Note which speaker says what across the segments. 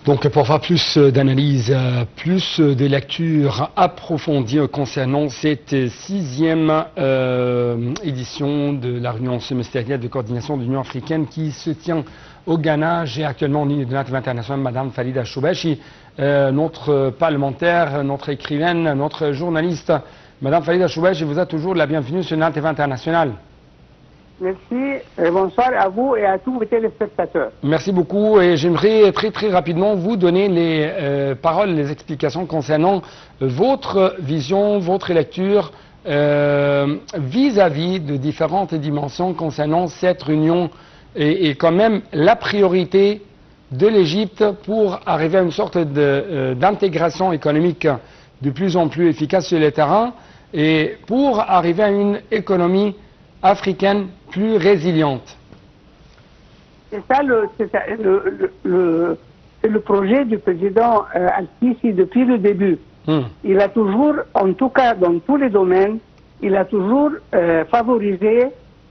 Speaker 1: Donc pour faire plus d'analyse, plus de lectures approfondies concernant cette 6e édition de la réunion semestrielle de coordination de l'Union africaine qui se tient au Ghana, j'ai actuellement en ligne de l'International international Madame Farida Choubechi, notre parlementaire, notre écrivaine, notre journaliste. Madame Farida Choubechi, vous êtes toujours la bienvenue sur l'International international.
Speaker 2: Merci et bonsoir à vous et à tous vos téléspectateurs.
Speaker 1: Merci beaucoup et j'aimerais très rapidement vous donner les paroles, les explications concernant votre vision, votre lecture vis-à-vis de différentes dimensions concernant cette réunion et quand même la priorité de l'Égypte pour arriver à une sorte d'intégration économique de plus en plus efficace sur le terrain et pour arriver à une économie africaine plus résiliente.
Speaker 2: C'est ça le projet du président Al-Sisi depuis le début. Il a toujours, en tout cas dans tous les domaines, il a toujours favorisé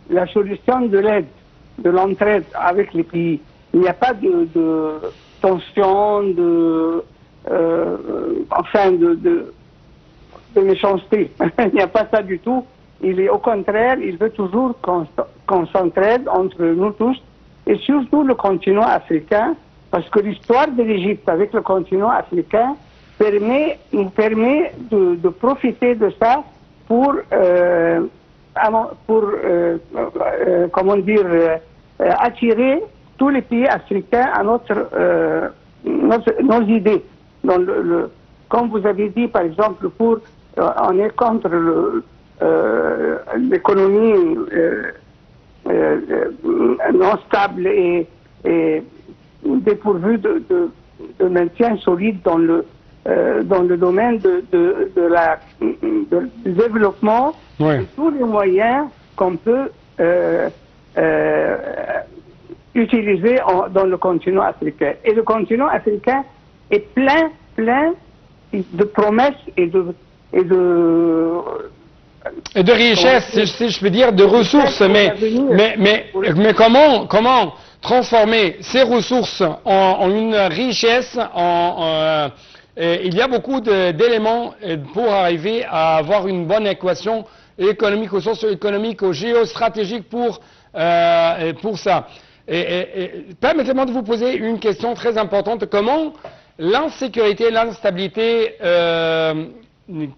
Speaker 2: la solution de l'aide, de l'entraide avec les pays. Il n'y a pas de tension, de méchanceté. Il n'y a pas ça du tout. Il est au contraire, il veut toujours qu'on s'entraide entre nous tous et surtout le continent africain, parce que l'histoire de l'Égypte avec le continent africain nous permet de profiter de ça pour attirer tous les pays africains à nos idées. Comme vous avez dit, par exemple, on est contre l'économie non stable et dépourvue de maintien solide dans le domaine du développement,
Speaker 1: ouais.
Speaker 2: Et tous les moyens qu'on peut utiliser dans le continent africain. Et le continent africain est plein de promesses et de
Speaker 1: richesses, si je peux dire, de ressources, mais comment transformer ces ressources en une richesse, il y a beaucoup d'éléments pour arriver à avoir une bonne équation économique, socio-économique, géostratégique pour ça. Permettez-moi de vous poser une question très importante. Comment l'insécurité, l'instabilité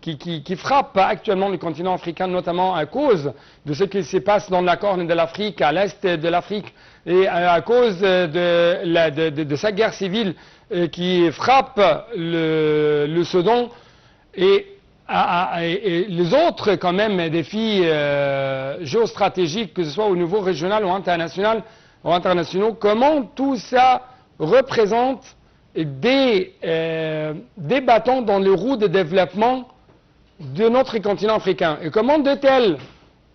Speaker 1: qui frappe actuellement le continent africain, notamment à cause de ce qui se passe dans la Corne de l'Afrique, à l'est de l'Afrique, et à cause de sa guerre civile qui frappe le Soudan, et les autres quand même défis géostratégiques, que ce soit au niveau régional ou internationaux, comment tout ça représente des bâtons dans les roues de développement de notre continent africain et comment de telles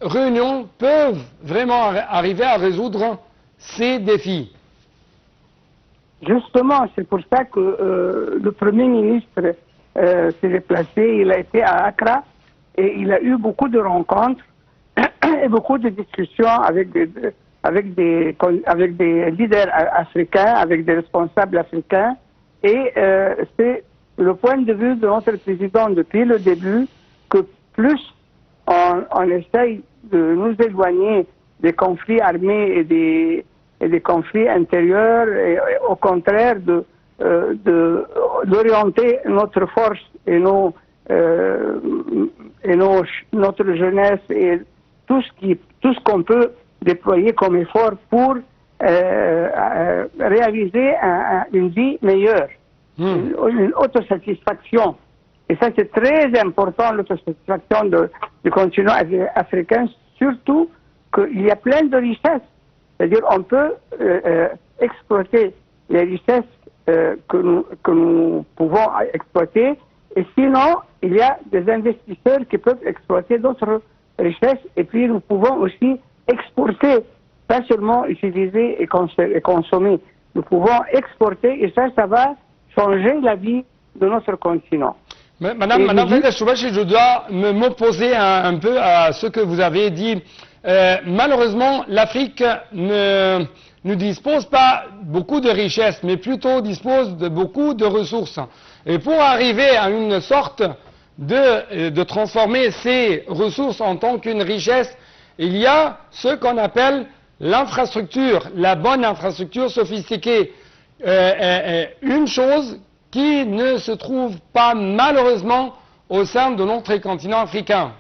Speaker 1: réunions peuvent vraiment arriver à résoudre ces défis.
Speaker 2: Justement, c'est pour ça que le Premier ministre s'est déplacé, il a été à Accra et il a eu beaucoup de rencontres et beaucoup de discussions avec des leaders africains, avec des responsables africains. Et c'est le point de vue de notre président depuis le début que plus on essaye de nous éloigner des conflits armés et des conflits intérieurs, et au contraire d'orienter notre force et notre jeunesse et tout ce qu'on peut déployer comme effort pour réaliser une vie meilleure, une autosatisfaction. Et ça, c'est très important, l'autosatisfaction du continent africain, surtout qu'il y a plein de richesses. C'est-à-dire on peut exploiter les richesses que nous pouvons exploiter, et sinon, il y a des investisseurs qui peuvent exploiter d'autres richesses, et puis nous pouvons aussi exporter, pas seulement utiliser et consommer. Nous pouvons exporter et ça va changer la vie de notre continent.
Speaker 1: Madame Farida Choubechi, je dois m'opposer un peu à ce que vous avez dit malheureusement, l'Afrique ne dispose pas beaucoup de richesses, mais plutôt dispose de beaucoup de ressources. Et pour arriver à une sorte de transformer ces ressources en tant qu'une richesse, il y a ce qu'on appelle l'infrastructure, la bonne infrastructure sophistiquée. Une chose qui ne se trouve pas malheureusement au sein de notre continent africain.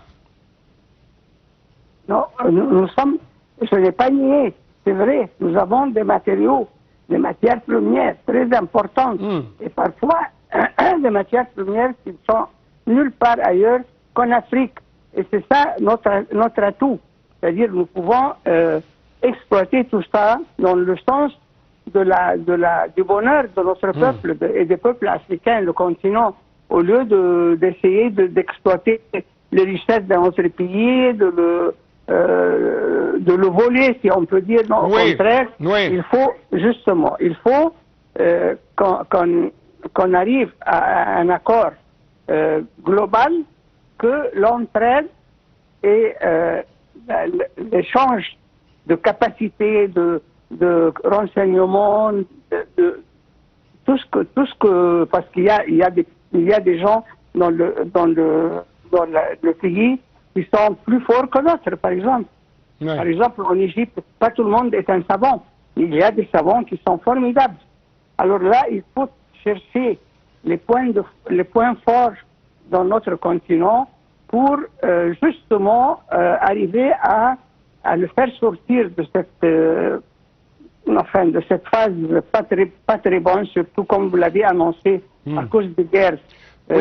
Speaker 2: Non, nous sommes, je n'ai pas nié, c'est vrai, nous avons des matériaux, des matières premières très importantes, et parfois des matières premières qui ne sont nulle part ailleurs qu'en Afrique. Et c'est ça notre atout. C'est-à-dire nous pouvons exploiter tout ça dans le sens du bonheur de notre peuple et des peuples africains, le continent, au lieu d'essayer d'exploiter les richesses de notre pays, de le voler, si on peut dire. Non, au contraire, il faut justement, qu'on arrive à un accord global, que l'entraide et l'échange de capacités, de renseignements, tout ce que parce qu'il y a des gens dans le pays qui sont plus forts que d'autres, par exemple. Ouais. Par exemple, en Égypte, pas tout le monde est un savant. Il y a des savants qui sont formidables. Alors là, il faut chercher les points forts dans notre continent pour justement arriver à le faire sortir de cette phase pas très bonne, surtout comme vous l'avez annoncé, à cause des guerres.
Speaker 1: Oui,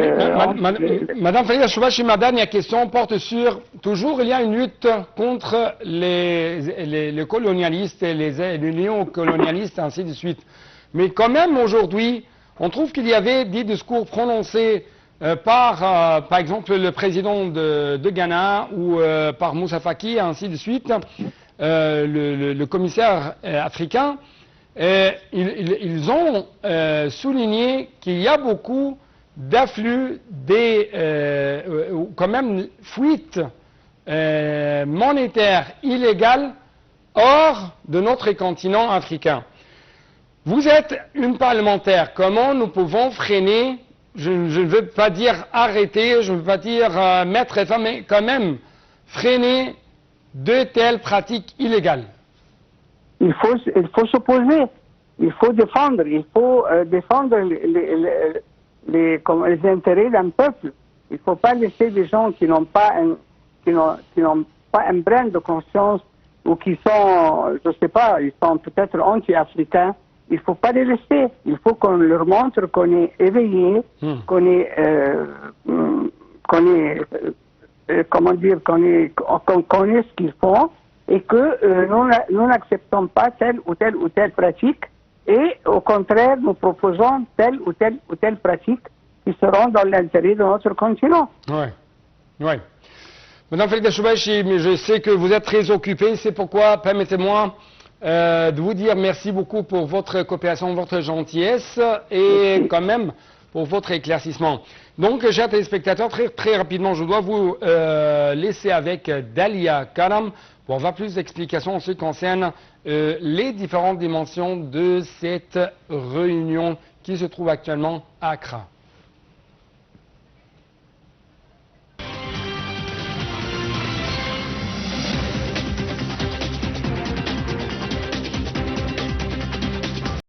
Speaker 1: Madame Farida Choubachi, ma dernière question porte sur, toujours il y a une lutte contre les colonialistes et les néocolonialistes, ainsi de suite. Mais quand même aujourd'hui, on trouve qu'il y avait des discours prononcés par exemple le président de Ghana ou par Moussa Faki, ainsi de suite, le commissaire africain. Ils ont souligné qu'il y a beaucoup d'afflux quand même fuites monétaires illégales hors de notre continent africain. Vous êtes une parlementaire. Comment nous pouvons freiner, je ne veux pas dire arrêter, je ne veux pas dire mettre fin, mais quand même freiner de telles pratiques illégales?
Speaker 2: Il faut s'opposer, il faut défendre les intérêts d'un peuple. Il ne faut pas laisser des gens qui n'ont pas un brin de conscience ou qui sont, je ne sais pas, ils sont peut-être anti-africains. Il ne faut pas les laisser. Il faut qu'on leur montre qu'on est éveillé, qu'on connaît ce qu'ils font et que nous n'acceptons pas telle ou telle pratique. Et au contraire, nous proposons telle ou telle pratique qui seront dans l'intérêt de notre continent.
Speaker 1: Oui. Madame Farida Choubachi, mais je sais que vous êtes très occupée, c'est pourquoi permettez-moi de vous dire merci beaucoup pour votre coopération, votre gentillesse et quand même pour votre éclaircissement. Donc, chers téléspectateurs, très rapidement, je dois vous laisser avec Dalia Karam pour avoir plus d'explications en ce qui concerne les différentes dimensions de cette réunion qui se trouve actuellement à Accra.